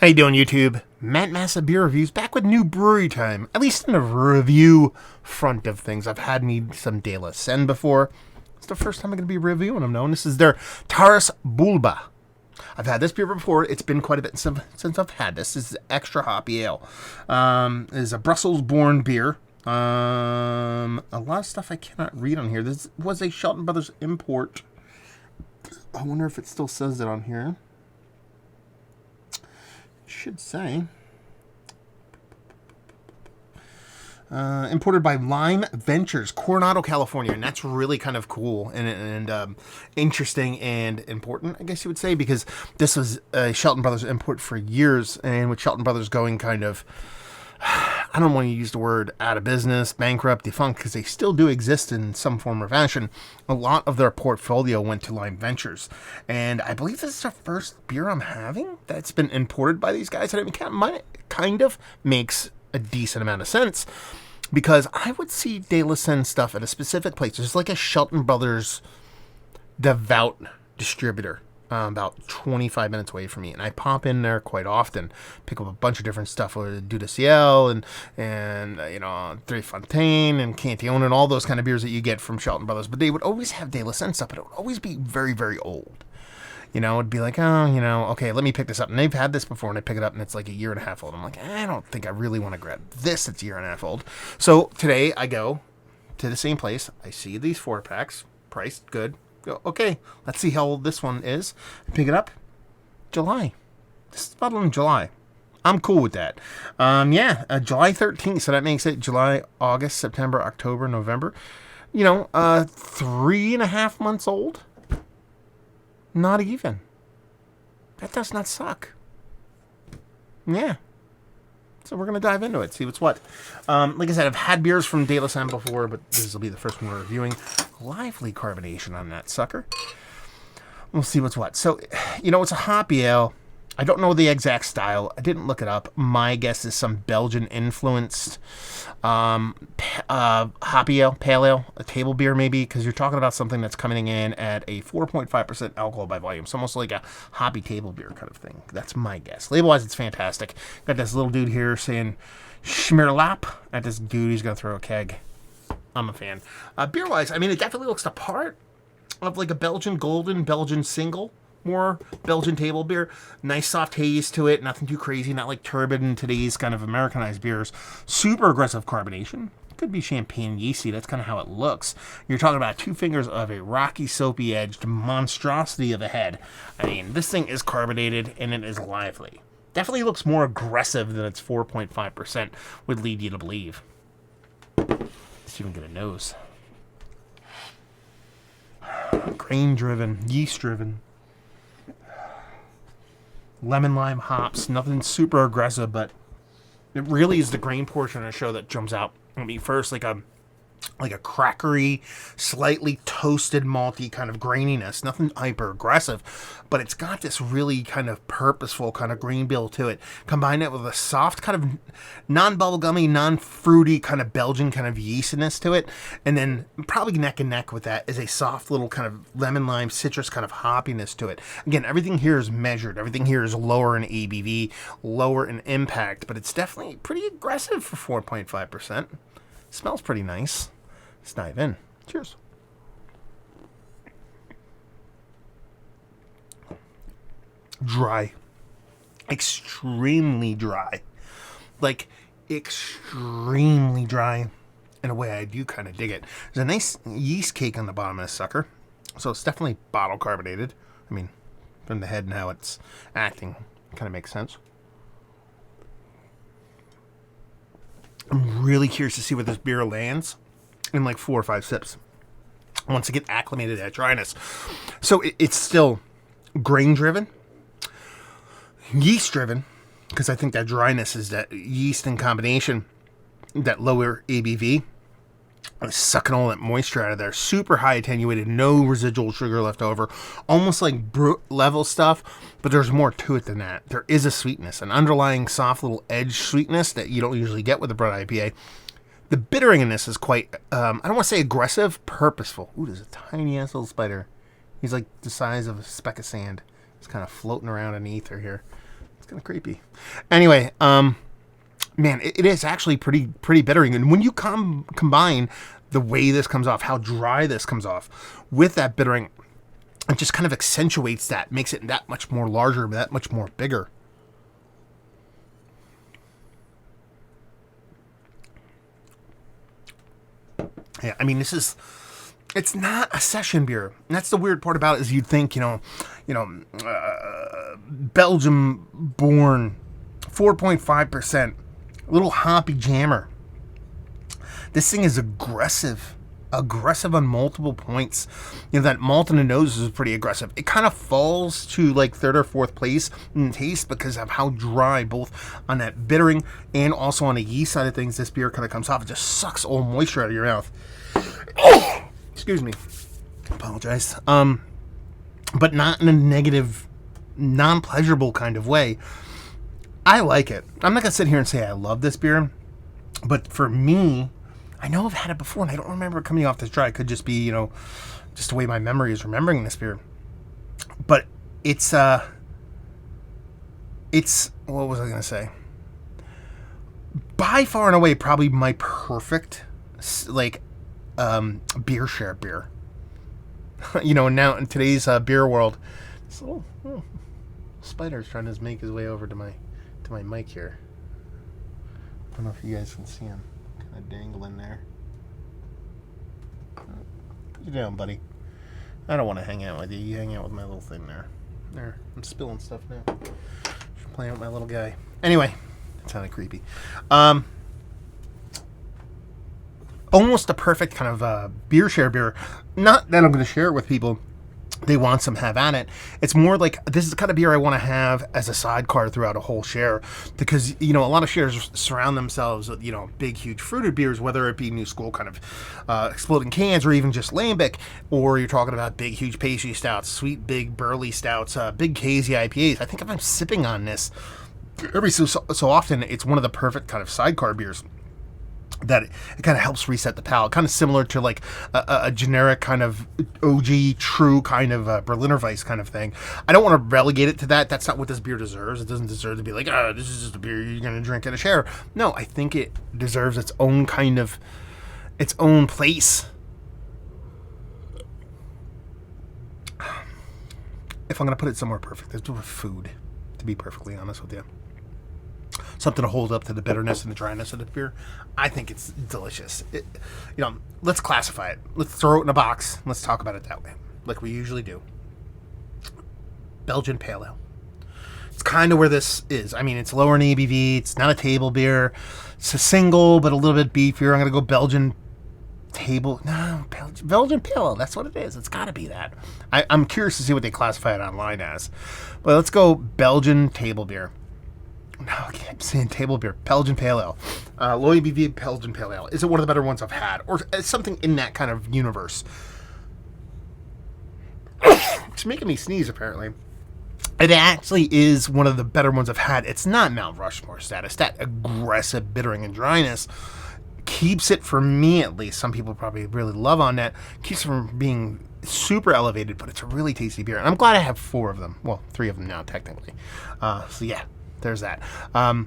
How you doing, YouTube? Matt Massa Beer Reviews back with new brewery time. At least in the review front of things. I've had me some De La Senne before. It's the first time I'm going to be reviewing them now. And this is their Taurus Boulba. I've had this beer before. It's been quite a bit since I've had this. This is extra hoppy ale. It is a Brussels-born beer. A lot of stuff I cannot read on here. This was a Shelton Brothers import. I wonder if it still says it on here. Should say imported by Lime Ventures, Coronado, California, and that's really kind of cool and interesting and important, I guess you would say, because this was a Shelton Brothers import for years, and with Shelton Brothers going kind of, I don't want to use the word out of business, bankrupt, defunct, because they still do exist in some form or fashion. A lot of their portfolio went to Lime Ventures. And I believe this is the first beer I'm having that's been imported by these guys. And it kind of makes a decent amount of sense, because I would see De La Senne stuff at a specific place. There's like a Shelton Brothers devout distributor. About 25 minutes away from me, and I pop in there quite often, pick up a bunch of different stuff, Dieu du Ciel and Tres Fontaine and Cantillon and all those kind of beers that you get from Shelton Brothers. But they would always have De La Senne stuff, but it would always be very, very old. It'd be like, okay, let me pick this up. And they've had this before, and I pick it up, and it's like a year and a half old. I'm like, I don't think I really want to grab this that's a year and a half old. So today I go to the same place. I see these 4-packs, priced good. Go, okay, let's see how old this one is. Pick it up. July. This is bottled in July. I'm cool with that. July 13th. So that makes it July, August, September, October, November. 3.5 months old. Not even. That does not suck. Yeah. So we're going to dive into it, see what's what. Like I said, I've had beers from De La Senne before, but this will be the first one we're reviewing. Lively carbonation on that sucker. We'll see what's what. So, it's a hoppy ale. I don't know the exact style. I didn't look it up. My guess is some Belgian-influenced hoppy ale, pale ale, a table beer maybe, because you're talking about something that's coming in at a 4.5% alcohol by volume. It's almost like a hoppy table beer kind of thing. That's my guess. Label-wise, it's fantastic. Got this little dude here saying Schmirlap at this dude. He's going to throw a keg. I'm a fan. Beer-wise, it definitely looks the part of like a Belgian golden, Belgian single. More Belgian table beer. Nice soft haze to it. Nothing too crazy. Not like turbid in today's kind of Americanized beers. Super aggressive carbonation. Could be champagne yeasty. That's kind of how it looks. You're talking about 2 fingers of a rocky, soapy-edged monstrosity of a head. This thing is carbonated and it is lively. Definitely looks more aggressive than its 4.5% would lead you to believe. Let's even get a nose. Grain-driven. Yeast-driven. Lemon lime hops, nothing super aggressive, but it really is the grain portion of the show that jumps out at me first, like a crackery, slightly toasted, malty kind of graininess. Nothing hyper aggressive, but it's got this really kind of purposeful kind of green bill to it. Combine it with a soft kind of non-bubblegummy, non-fruity kind of Belgian kind of yeastiness to it, and then probably neck and neck with that is a soft little kind of lemon lime citrus kind of hoppiness to it. Again, everything here is measured. Everything here is lower in ABV, lower in impact, but it's definitely pretty aggressive for 4.5%. Smells pretty nice. Let's dive in. Cheers. Dry. Extremely dry. Like, extremely dry in a way I do kind of dig it. There's a nice yeast cake on the bottom of this sucker. So it's definitely bottle carbonated. From the head and how it's acting, kind of makes sense. I'm really curious to see where this beer lands in like 4 or 5 sips once I get acclimated to that dryness. So it's still grain-driven, yeast-driven, because I think that dryness is that yeast in combination, that lower ABV, sucking all that moisture out of there. Super high attenuated, no residual sugar left over. Almost like brut level stuff, but there's more to it than that. There is a sweetness, an underlying soft little edge sweetness that you don't usually get with a Brut IPA. The bittering in this is quite, I don't want to say aggressive, purposeful. Ooh, there's a tiny ass little spider. He's like the size of a speck of sand. It's kind of floating around in the ether here. It's kind of creepy. Anyway, man, it is actually pretty bittering. And when you combine the way this comes off, how dry this comes off, with that bittering, it just kind of accentuates that, makes it that much more larger, that much more bigger. Yeah, I mean, it's not a session beer. And that's the weird part about it, is you'd think, Belgium-born, 4.5%, little hoppy jammer. This thing is aggressive on multiple points. That malt in the nose is pretty aggressive. It kind of falls to like third or fourth place in taste because of how dry, both on that bittering and also on the yeast side of things, this beer kind of comes off. It just sucks all moisture out of your mouth. Excuse me. Apologize. But not in a negative, non-pleasurable kind of way. I like it. I'm not going to sit here and say I love this beer, but for me, I know I've had it before, and I don't remember it coming off this dry. It could just be, just the way my memory is remembering this beer. But it's what was I going to say? By far and away, probably my perfect, beer share beer. Now in today's beer world, this little spider's trying to make his way over to my mic here. I don't know if you guys can see him. Kind of dangling there. Put you down, buddy. I don't want to hang out with you. You hang out with my little thing there. There. I'm spilling stuff now. Just playing with my little guy. Anyway, that sounded creepy. Almost a perfect kind of beer share beer. Not that I'm going to share it with people. They want some, have at it. It's more like, this is the kind of beer I want to have as a sidecar throughout a whole share, because a lot of shares surround themselves with big huge fruited beers, whether it be new school kind of exploding cans, or even just lambic, or you're talking about big huge pastry stouts, sweet big burly stouts, big hazy IPAs. I think if I'm sipping on this every so often, it's one of the perfect kind of sidecar beers. That it kind of helps reset the palate, kind of similar to like a generic kind of OG true kind of Berliner Weiss kind of thing. I don't want to relegate it to that. That's not what this beer deserves. It doesn't deserve to be like, this is just a beer you're going to drink at a share. No, I think it deserves its own kind of, its own place. If I'm going to put it somewhere perfect, it's with food, to be perfectly honest with you. Something to hold up to the bitterness and the dryness of the beer. I think it's delicious. Let's classify it. Let's throw it in a box. Let's talk about it that way, like we usually do. Belgian Pale Ale. It's kind of where this is. I mean, it's lower in ABV. It's not a table beer. It's a single, but a little bit beefier. I'm going to go Belgian Pale Ale. That's what it is. It's got to be that. I'm curious to see what they classify it online as. But let's go Belgian table beer. No, I keep saying table beer. Belgian Pale Ale. Low ABV Belgian Pale Ale. Is it one of the better ones I've had? Or something in that kind of universe? It's making me sneeze, apparently. It actually is one of the better ones I've had. It's not Mount Rushmore status. That aggressive bittering and dryness keeps it, for me at least, some people probably really love on that, keeps it from being super elevated, but it's a really tasty beer. And I'm glad I have 4 of them. Well, 3 of them now, technically. So yeah. There's that. Value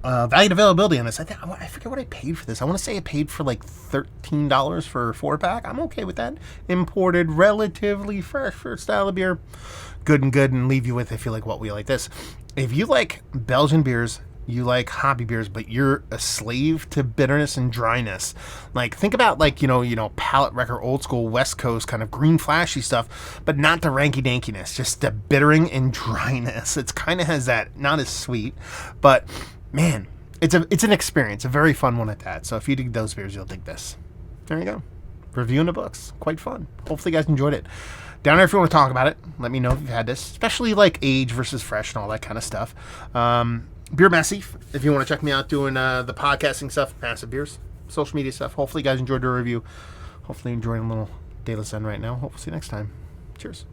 availability on this. I forget what I paid for this. I want to say I paid for like $13 for a 4-pack. I'm okay with that. Imported, relatively fresh for style of beer. Good, and leave you with, I feel like, what we like this. If you like Belgian beers, you like hoppy beers, but you're a slave to bitterness and dryness. Like, think about like, palate wrecker, old school West Coast kind of green flashy stuff, but not the ranky dankiness, just the bittering and dryness. It's kind of has that, not as sweet, but man, it's an experience, a very fun one at that. So if you dig those beers, you'll dig this. There you go. Review in the books. Quite fun. Hopefully you guys enjoyed it. Down there if you want to talk about it, let me know if you've had this, especially like age versus fresh and all that kind of stuff. Beer Messy, if you want to check me out doing the podcasting stuff, Massive Beers, social media stuff. Hopefully you guys enjoyed the review. Hopefully you're enjoying a little De La Senne right now. Hope we'll see you next time. Cheers.